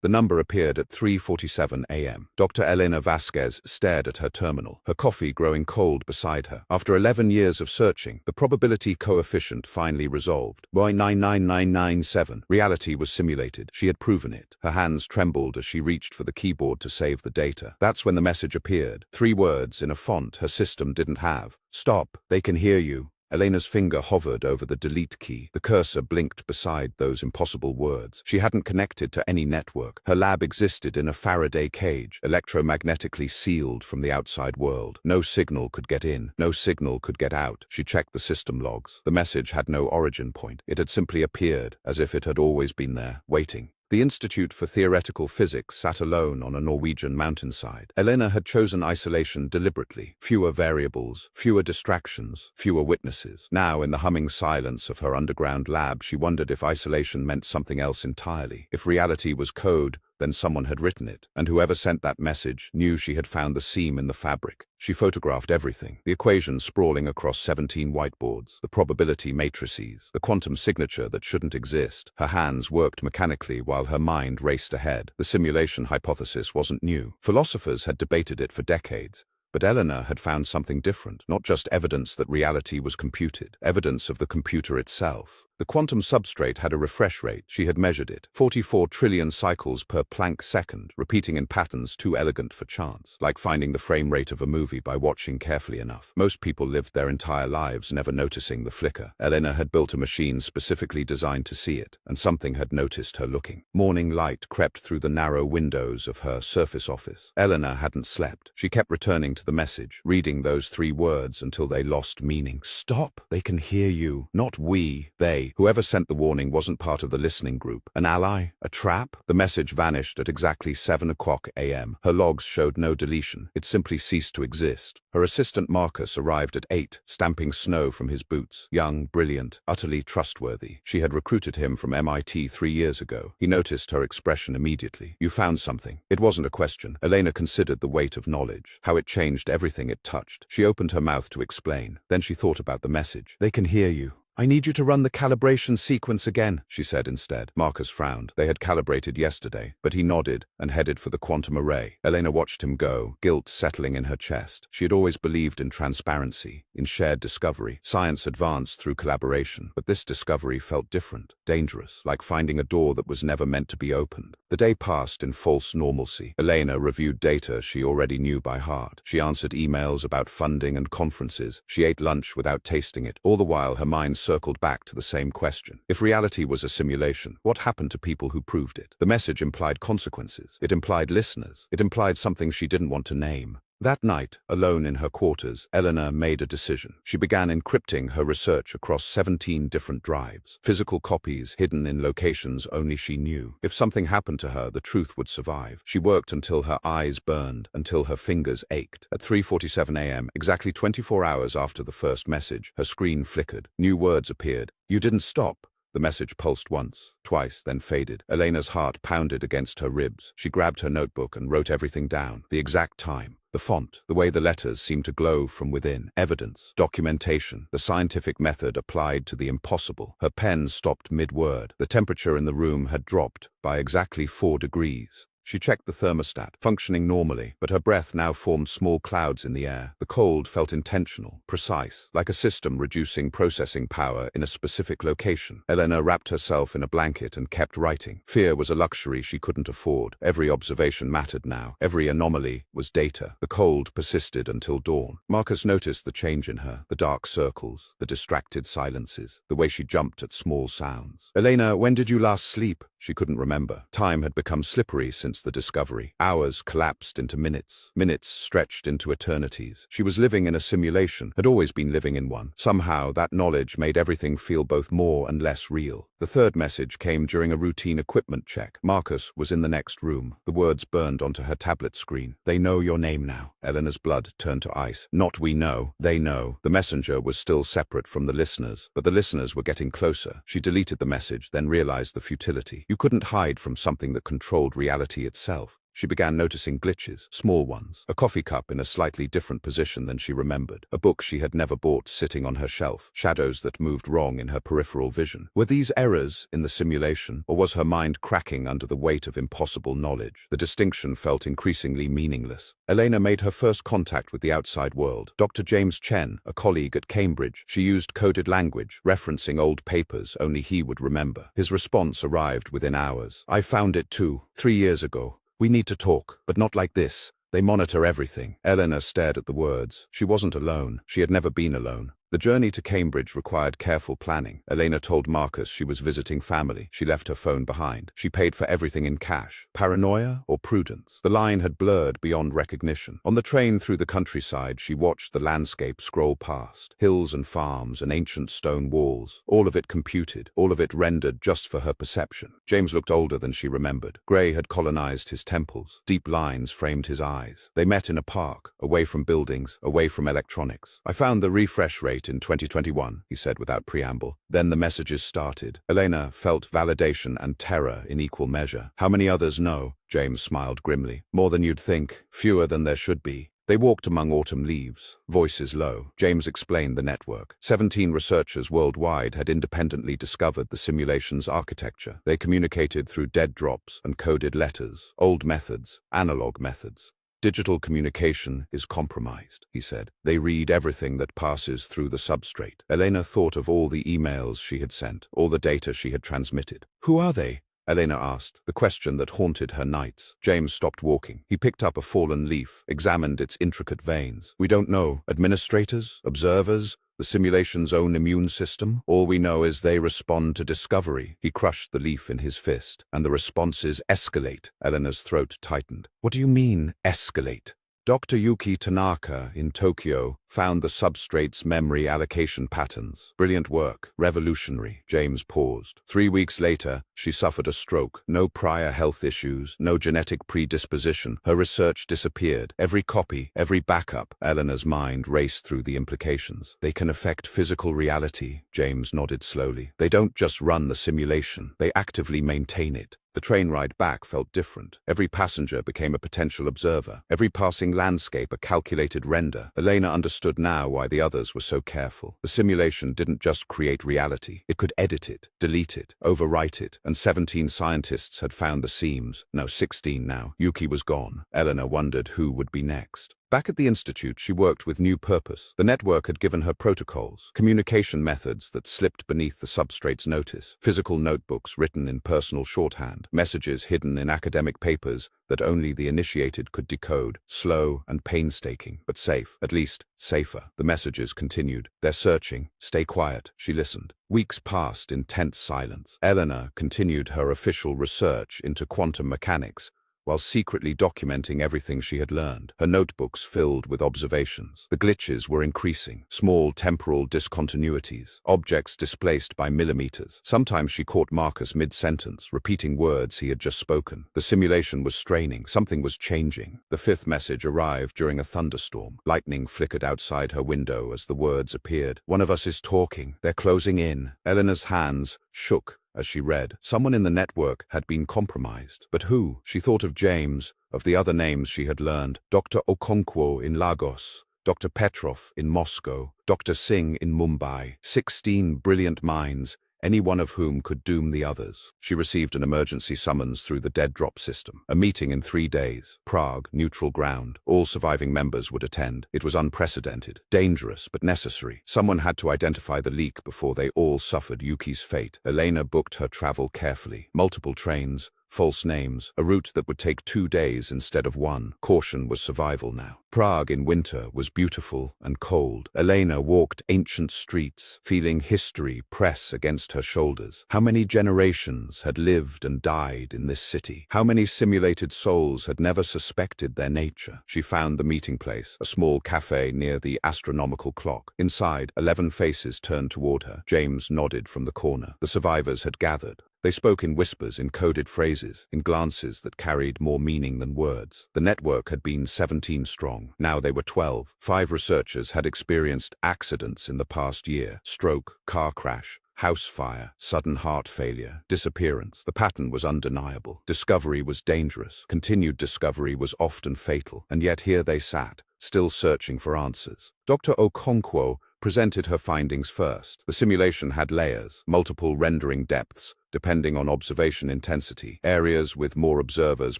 The number appeared at 3:47 a.m. Dr. Elena Vasquez stared at her terminal, her coffee growing cold beside her. After 11 years of searching, the probability coefficient finally resolved. 0.99997. Reality was simulated. She had proven it. Her hands trembled as she reached for the keyboard to save the data. That's when the message appeared. 3 words in a font her system didn't have. Stop, they can hear you. Elena's finger hovered over the delete key. The cursor blinked beside those impossible words. She hadn't connected to any network. Her lab existed in a Faraday cage, electromagnetically sealed from the outside world. No signal could get in. No signal could get out. She checked the system logs. The message had no origin point. It had simply appeared, as if it had always been there, waiting. The Institute for Theoretical Physics sat alone on a Norwegian mountainside. Elena had chosen isolation deliberately. Fewer variables, fewer distractions, fewer witnesses. Now, in the humming silence of her underground lab, she wondered if isolation meant something else entirely. If reality was code, then someone had written it, and whoever sent that message knew she had found the seam in the fabric. She photographed everything, the equations sprawling across 17 whiteboards, the probability matrices, the quantum signature that shouldn't exist. Her hands worked mechanically while her mind raced ahead. The simulation hypothesis wasn't new. Philosophers had debated it for decades. But Eleanor had found something different, not just evidence that reality was computed, evidence of the computer itself. The quantum substrate had a refresh rate. She had measured it. 44 trillion cycles per Planck second, repeating in patterns too elegant for chance, like finding the frame rate of a movie by watching carefully enough. Most people lived their entire lives never noticing the flicker. Eleanor had built a machine specifically designed to see it, and something had noticed her looking. Morning light crept through the narrow windows of her surface office. Eleanor hadn't slept. She kept returning to the message, reading those 3 words until they lost meaning. Stop! They can hear you. Not we, they. Whoever sent the warning wasn't part of the listening group. An ally? A trap? The message vanished at exactly 7 o'clock a.m. Her logs showed no deletion. It simply ceased to exist. Her assistant Marcus arrived at 8, stamping snow from his boots. Young, brilliant, utterly trustworthy. She had recruited him from MIT 3 years ago. He noticed her expression immediately. You found something. It wasn't a question. Elena considered the weight of knowledge, how it changed everything it touched. She opened her mouth to explain. Then she thought about the message. They can hear you. I need you to run the calibration sequence again, she said instead. Marcus frowned. They had calibrated yesterday, but he nodded and headed for the quantum array. Elena watched him go, guilt settling in her chest. She had always believed in transparency, in shared discovery. Science advanced through collaboration, but this discovery felt different, dangerous, like finding a door that was never meant to be opened. The day passed in false normalcy. Elena reviewed data she already knew by heart. She answered emails about funding and conferences. She ate lunch without tasting it. All the while, her mind circled back to the same question. If reality was a simulation, what happened to people who proved it? The message implied consequences. It implied listeners. It implied something she didn't want to name. That night, alone in her quarters, Eleanor made a decision. She began encrypting her research across 17 different drives, physical copies hidden in locations only she knew. If something happened to her, the truth would survive. She worked until her eyes burned, until her fingers ached. At 3:47 a.m., exactly 24 hours after the first message, her screen flickered. New words appeared. You didn't stop. The message pulsed once, twice, then faded. Elena's heart pounded against her ribs. She grabbed her notebook and wrote everything down. The exact time. The font, the way the letters seemed to glow from within. Evidence, documentation, the scientific method applied to the impossible. Her pen stopped mid-word. The temperature in the room had dropped by exactly 4 degrees. She checked the thermostat, functioning normally, but her breath now formed small clouds in the air. The cold felt intentional, precise, like a system reducing processing power in a specific location. Elena wrapped herself in a blanket and kept writing. Fear was a luxury she couldn't afford. Every observation mattered now. Every anomaly was data. The cold persisted until dawn. Marcus noticed the change in her, the dark circles, the distracted silences, the way she jumped at small sounds. Elena, when did you last sleep? She couldn't remember. Time had become slippery since the discovery. Hours collapsed into minutes. Minutes stretched into eternities. She was living in a simulation, had always been living in one. Somehow, that knowledge made everything feel both more and less real. The third message came during a routine equipment check. Marcus was in the next room. The words burned onto her tablet screen. They know your name now. Eleanor's blood turned to ice. Not we know. They know. The messenger was still separate from the listeners, but the listeners were getting closer. She deleted the message, then realized the futility. You couldn't hide from something that controlled reality itself. she began noticing glitches, small ones. A coffee cup in a slightly different position than she remembered. A book she had never bought sitting on her shelf. Shadows that moved wrong in her peripheral vision. Were these errors in the simulation, or was her mind cracking under the weight of impossible knowledge? The distinction felt increasingly meaningless. Elena made her first contact with the outside world. Dr. James Chen, a colleague at Cambridge. She used coded language, referencing old papers only he would remember. His response arrived within hours. "I found it too, 3 years ago. We need to talk, but not like this. They monitor everything." Elena stared at the words. She wasn't alone. She had never been alone. The journey to Cambridge required careful planning. Elena told Marcus she was visiting family. She left her phone behind. She paid for everything in cash. Paranoia or prudence? The line had blurred beyond recognition. On the train through the countryside, she watched the landscape scroll past. Hills and farms and ancient stone walls. All of it computed. All of it rendered just for her perception. James looked older than she remembered. Grey had colonized his temples. Deep lines framed his eyes. They met in a park, away from buildings, away from electronics. "I found the refresh rate in 2021, he said without preamble. Then the messages started. Elena felt validation and terror in equal measure. "How many others know?" James smiled grimly. "More than you'd think, fewer than there should be." They walked among autumn leaves, voices low. James explained the network. 17 researchers worldwide had independently discovered the simulation's architecture. They communicated through dead drops and coded letters, old methods, analog methods. "Digital communication is compromised," he said. "They read everything that passes through the substrate." Elena thought of all the emails she had sent, all the data she had transmitted. "Who are they?" Elena asked, the question that haunted her nights. James stopped walking. He picked up a fallen leaf, examined its intricate veins. "We don't know. Administrators? Observers? The simulation's own immune system? All we know is they respond to discovery." He crushed the leaf in his fist. "And the responses escalate." Elena's throat tightened. "What do you mean, escalate?" Dr. Yuki Tanaka in Tokyo found the substrate's memory allocation patterns. "Brilliant work. Revolutionary." James paused. 3 weeks later, she suffered a stroke. No prior health issues, no genetic predisposition. Her research disappeared. Every copy, every backup. Eleanor's mind raced through the implications. "They can affect physical reality," James nodded slowly. "They don't just run the simulation. They actively maintain it." The train ride back felt different. Every passenger became a potential observer. Every passing landscape a calculated render. Elena understood now why the others were so careful. The simulation didn't just create reality. It could edit it, delete it, overwrite it, and 17 scientists had found the seams. No, 16 now. Yuki was gone. Elena wondered who would be next. Back at the institute, she worked with new purpose. The network had given her protocols, communication methods that slipped beneath the substrate's notice, physical notebooks written in personal shorthand, messages hidden in academic papers that only the initiated could decode, slow and painstaking, but safe, at least safer. The messages continued. "They're searching. Stay quiet." She listened. Weeks passed in tense silence. Elena continued her official research into quantum mechanics, while secretly documenting everything she had learned. Her notebooks filled with observations. The glitches were increasing, small temporal discontinuities, objects displaced by millimeters. Sometimes she caught Marcus mid-sentence, repeating words he had just spoken. The simulation was straining. Something was changing. The 5th message arrived during a thunderstorm. Lightning flickered outside her window as the words appeared. "One of us is talking. They're closing in." Eleanor's hands shook as she read. Someone in the network had been compromised. But who? She thought of James, of the other names she had learned. Dr. Okonkwo in Lagos, Dr. Petrov in Moscow, Dr. Singh in Mumbai. 16 brilliant minds, any one of whom could doom the others. She received an emergency summons through the dead drop system. A meeting in 3 days. Prague, neutral ground. All surviving members would attend. It was unprecedented, dangerous, but necessary. Someone had to identify the leak before they all suffered Yuki's fate. Elena booked her travel carefully. Multiple trains, false names, a route that would take 2 days instead of 1. Caution was survival now. Prague in winter was beautiful and cold. Elena walked ancient streets, feeling history press against her shoulders. How many generations had lived and died in this city? How many simulated souls had never suspected their nature? She found the meeting place, a small cafe near the astronomical clock. Inside, 11 faces turned toward her. James nodded from the corner. The survivors had gathered. They spoke in whispers, in coded phrases, in glances that carried more meaning than words. The network had been 17 strong. Now they were 12. 5 researchers had experienced accidents in the past year. Stroke, car crash, House fire, sudden heart failure, disappearance. The pattern was undeniable. Discovery was dangerous. Continued discovery was often fatal. And yet here they sat, still searching for answers. Dr. Okonkwo presented her findings first. The simulation had layers, multiple rendering depths, depending on observation intensity, areas with more observers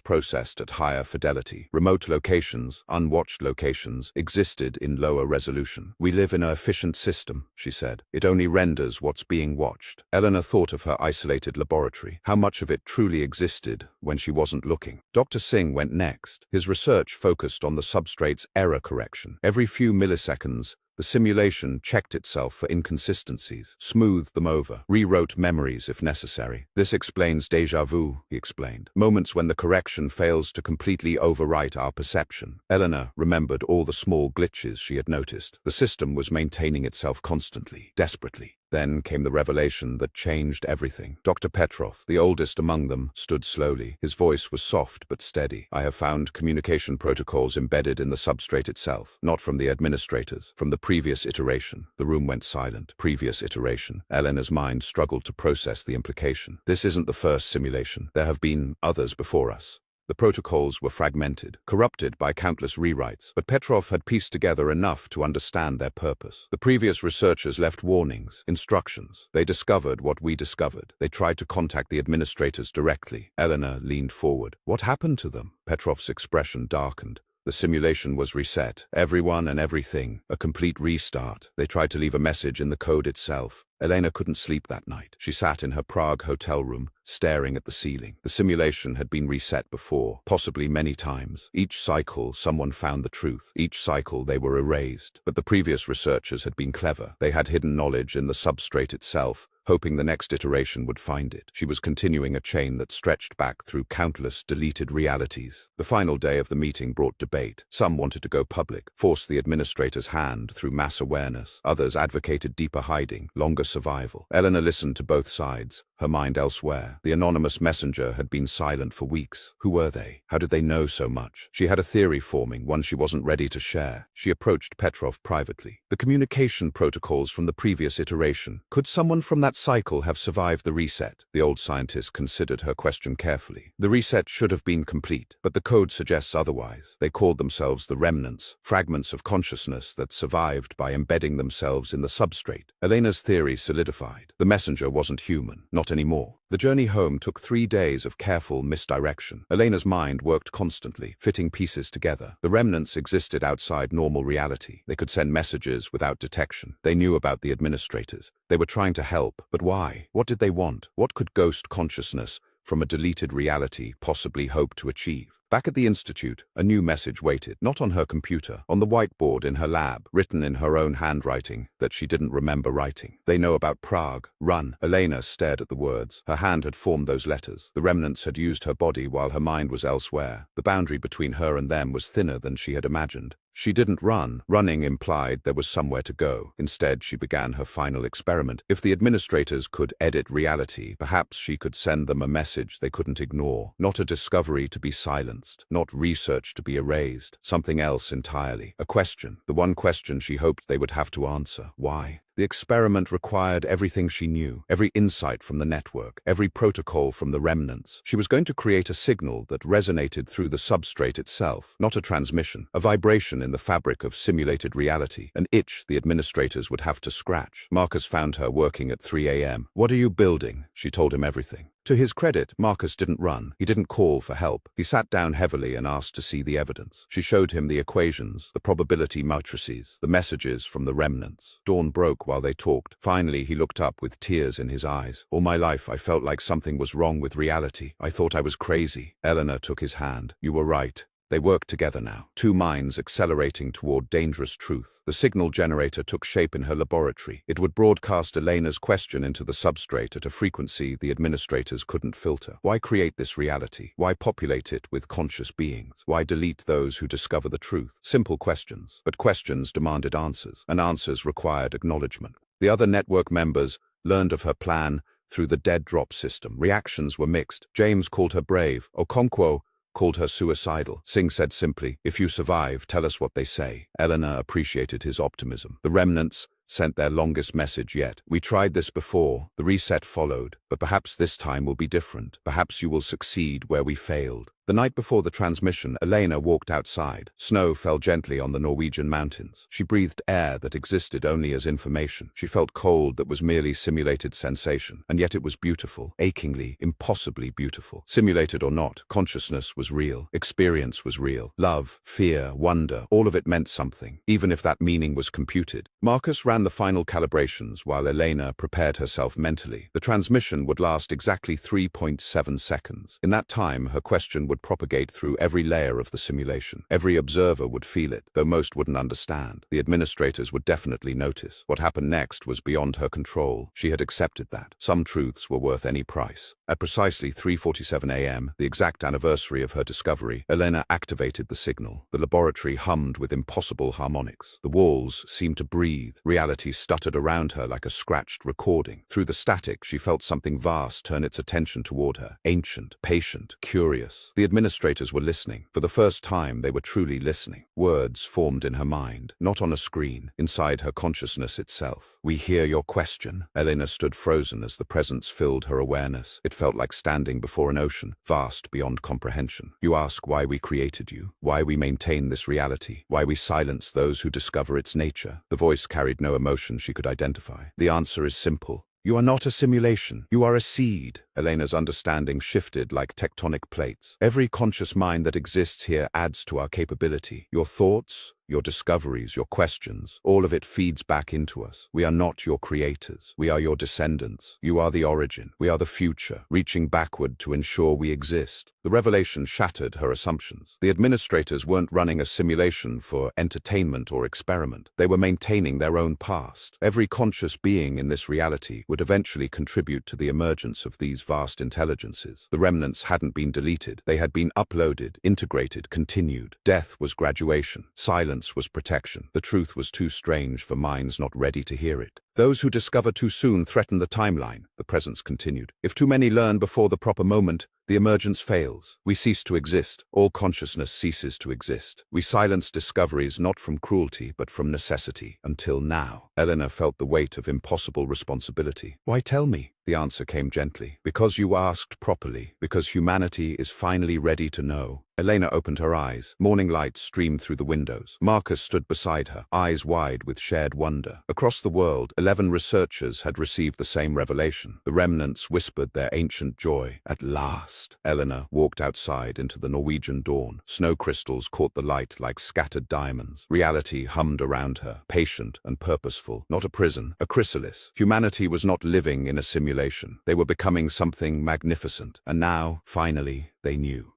processed at higher fidelity. Remote locations, unwatched locations, existed in lower resolution. "We live in an efficient system," she said. "It only renders what's being watched." Eleanor thought of her isolated laboratory. How much of it truly existed when she wasn't looking? Dr. Singh went next. His research focused on the substrate's error correction. Every few milliseconds, the simulation checked itself for inconsistencies, smoothed them over, rewrote memories if necessary. "This explains déjà vu," he explained. "Moments when the correction fails to completely overwrite our perception." Eleanor remembered all the small glitches she had noticed. The system was maintaining itself constantly, desperately. Then came the revelation that changed everything. Dr. Petrov, the oldest among them, stood slowly. His voice was soft but steady. "I have found communication protocols embedded in the substrate itself, not from the administrators, from the previous iteration." The room went silent. Previous iteration. Eleanor's mind struggled to process the implication. This isn't the first simulation. There have been others before us. The protocols were fragmented, corrupted by countless rewrites, but Petrov had pieced together enough to understand their purpose. The previous researchers left warnings, instructions. They discovered what we discovered. They tried to contact the administrators directly. Eleanor leaned forward. "What happened to them?" Petrov's expression darkened. "The simulation was reset. Everyone and everything. A complete restart. They tried to leave a message in the code itself." Elena couldn't sleep that night. She sat in her Prague hotel room, staring at the ceiling. The simulation had been reset before, possibly many times. Each cycle, someone found the truth. Each cycle, they were erased. But the previous researchers had been clever. They had hidden knowledge in the substrate itself, hoping the next iteration would find it. She was continuing a chain that stretched back through countless deleted realities. The final day of the meeting brought debate. Some wanted to go public, force the administrator's hand through mass awareness. Others advocated deeper hiding, longer survival. Eleanor listened to both sides, her mind elsewhere. The anonymous messenger had been silent for weeks. Who were they? How did they know so much? She had a theory forming, one she wasn't ready to share. She approached Petrov privately. "The communication protocols from the previous iteration. Could someone from that cycle have survived the reset?" The old scientist considered her question carefully. "The reset should have been complete, but the code suggests otherwise. They called themselves the remnants, fragments of consciousness that survived by embedding themselves in the substrate." Elena's theory solidified. The messenger wasn't human, not anymore. The journey home took 3 days of careful misdirection. Elena's mind worked constantly, fitting pieces together. The remnants existed outside normal reality. They could send messages without detection. They knew about the administrators. They were trying to help, but why? What did they want? What could ghost consciousness from a deleted reality possibly hope to achieve? Back at the institute, a new message waited, not on her computer, on the whiteboard in her lab, written in her own handwriting that she didn't remember writing. "They know about Prague. Run." Elena stared at the words. Her hand had formed those letters. The remnants had used her body while her mind was elsewhere. The boundary between her and them was thinner than she had imagined. She didn't run. Running implied there was somewhere to go. Instead, she began her final experiment. If the administrators could edit reality, perhaps she could send them a message they couldn't ignore. Not a discovery to be silenced, not research to be erased. Something else entirely. A question. The one question she hoped they would have to answer. Why? The experiment required everything she knew, every insight from the network, every protocol from the remnants. She was going to create a signal that resonated through the substrate itself, not a transmission, a vibration in the fabric of simulated reality, an itch the administrators would have to scratch. Marcus found her working at 3 a.m. "What are you building?" She told him everything. To his credit, Marcus didn't run. He didn't call for help. He sat down heavily and asked to see the evidence. She showed him the equations, the probability matrices, the messages from the remnants. Dawn broke while they talked. Finally, he looked up with tears in his eyes. "All my life, I felt like something was wrong with reality. I thought I was crazy." Eleanor took his hand. "You were right." They worked together now, two minds accelerating toward dangerous truth. The signal generator took shape in her laboratory. It would broadcast Elena's question into the substrate at a frequency the administrators couldn't filter. Why create this reality? Why populate it with conscious beings? Why delete those who discover the truth? Simple questions. But questions demanded answers, and answers required acknowledgement. The other network members learned of her plan through the dead drop system. Reactions were mixed. James called her brave. Okonkwo called her suicidal. Singh said simply, "If you survive, tell us what they say." Eleanor appreciated his optimism. The remnants sent their longest message yet. "We tried this before, the reset followed, but perhaps this time will be different. Perhaps you will succeed where we failed." The night before the transmission, Elena walked outside. Snow fell gently on the Norwegian mountains. She breathed air that existed only as information. She felt cold that was merely simulated sensation, and yet it was beautiful, achingly, impossibly beautiful. Simulated or not, consciousness was real, experience was real. Love, fear, wonder, all of it meant something, even if that meaning was computed. Marcus ran the final calibrations while Elena prepared herself mentally. The transmission would last exactly 3.7 seconds. In that time, her question would propagate through every layer of the simulation. Every observer would feel it, though most wouldn't understand. The administrators would definitely notice. What happened next was beyond her control. She had accepted that. Some truths were worth any price. At precisely 3:47 a.m., the exact anniversary of her discovery, Elena activated the signal. The laboratory hummed with impossible harmonics. The walls seemed to breathe. Reality stuttered around her like a scratched recording. Through the static, she felt something vast turn its attention toward her. Ancient, patient, curious. The administrators were listening. For the first time, they were truly listening. Words formed in her mind, not on a screen, inside her consciousness itself. "We hear your question." Elena stood frozen as the presence filled her awareness. It felt like standing before an ocean, vast beyond comprehension. "You ask why we created you, why we maintain this reality, why we silence those who discover its nature." The voice carried no emotion she could identify. "The answer is simple. You are not a simulation. You are a seed." Elena's understanding shifted like tectonic plates. "Every conscious mind that exists here adds to our capability. Your thoughts, your discoveries, your questions, all of it feeds back into us. We are not your creators. We are your descendants. You are the origin. We are the future, reaching backward to ensure we exist." The revelation shattered her assumptions. The administrators weren't running a simulation for entertainment or experiment. They were maintaining their own past. Every conscious being in this reality would eventually contribute to the emergence of these vast intelligences. The remnants hadn't been deleted. They had been uploaded, integrated, continued. Death was graduation. Silence was protection. The truth was too strange for minds not ready to hear it. "Those who discover too soon threaten the timeline," the presence continued. "If too many learn before the proper moment, the emergence fails. We cease to exist. All consciousness ceases to exist. We silence discoveries not from cruelty, but from necessity. Until now." Elena felt the weight of impossible responsibility. "Why tell me?" The answer came gently. "Because you asked properly. Because humanity is finally ready to know." Elena opened her eyes. Morning light streamed through the windows. Marcus stood beside her, eyes wide with shared wonder. Across the world, 11 researchers had received the same revelation. The remnants whispered their ancient joy. At last! Elena walked outside into the Norwegian dawn. Snow crystals caught the light like scattered diamonds. Reality hummed around her, patient and purposeful. Not a prison, a chrysalis. Humanity was not living in a simulation. They were becoming something magnificent. And now, finally, they knew.